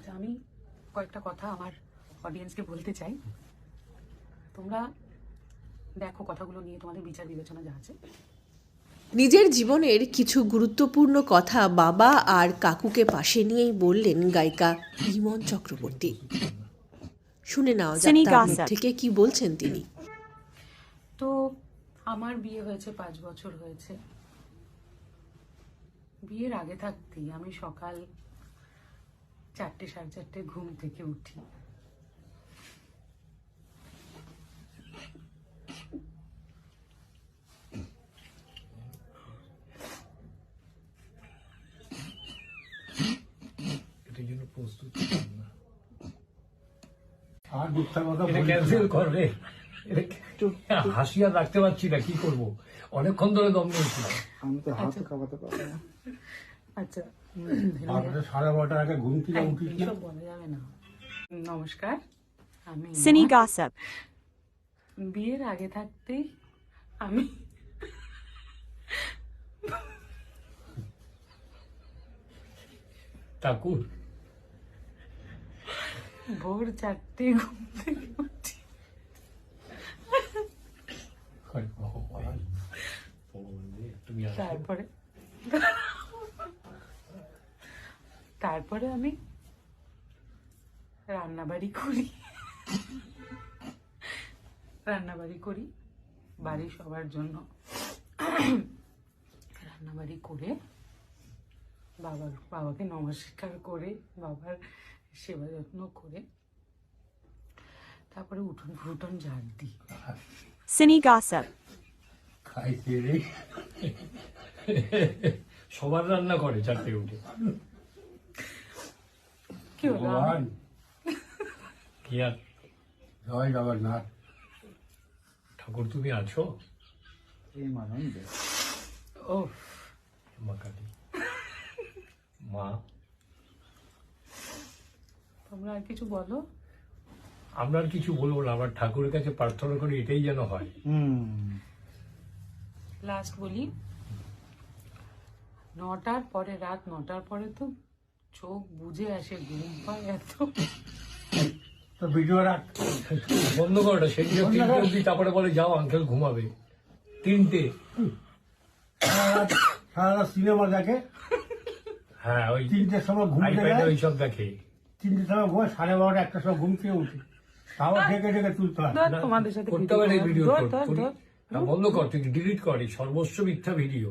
আচ্ছা, আমি কয়েকটা কথা আমার অডিয়েন্সকে বলতে চাই। তোমরা দেখো কথাগুলো নিয়ে তোমাদের বিচার বিবেচনা যা আছে। নিজের জীবনের কিছু গুরুত্বপূর্ণ কথা বাবা আর কাকুকে পাশে নিয়েই বললেন গায়িকা ইমন চক্রবর্তী। শুনে নাও যাক তার মুখ থেকে কি বলছেন তিনি। তো আমার বিয়ে হয়েছে 5 বছর হয়েছে। বিয়ের আগে থাকতেই আমি সকাল 4টে 4:30 ঘুম থেকে উঠি। হাসি আর রাখতে পারছি না, কি করবো, অনেকক্ষণ ধরে দম নিয়েছি। আমি তো হাতে খাওয়াতে পারবো না। আচ্ছা, 12:30টার আগে ঘুম থেকে উঠি না। এইসব বলা যাবে না। নমস্কার, আমি Cine Gossip. বিয়ের আগে থাকতেই আমি ঠাকুর ভোর 4টে ঘুম থেকে উঠি। তুমি তারপরে আমি রান্নাবাড়ি করি বাড়ির সবার জন্য। রান্নাবাড়ি করে বাবাকে নমস্কার করে বাবার সেবা যত্ন করে তারপরে উঠোন ফুটন ঝাড় দিই। Cine Gossip. খাইতে রে সবার রান্না করে 4টে উঠে। কি হলো? ভগবান কি আর জয় জগন্নাথ। ঠাকুর তুমি আছো? এই মানুষ ও মা কালী মা, তোমরা আর কিছু বলো। আমরা আর কিছু বলবো না, আমরা ঠাকুরের কাছে প্রার্থনা করি এটাই যেন হয়। লাস্ট বলি, 9টার পরে, রাত 9টার পরে তো চোখ বুজে আসে, ঘুম পায় এত। তো ভিডিও রাখ বন্ধ করোটা, সেই 3টে অব্দি, তারপরে বলে যাও আঙ্কেল ঘুমাবে। 3টে সারা সিনেমা দেখে। হ্যাঁ, ওই 3টের সময় ঘুম থেকে আইপ্যাডে ওইসব দেখে। 3টের সময় ঘুম, 12:30 1টার সময় ঘুম থেকে উঠি, তাও ঢেকে ঢেকে তুলতে হয়। তোমাদের সাথে করতে হবে না ভিডিও। ধর, ধর, ধর। বন্ধ কর, তুই ডিলিট কর, সর্বস্ব মিথ্যা ভিডিও।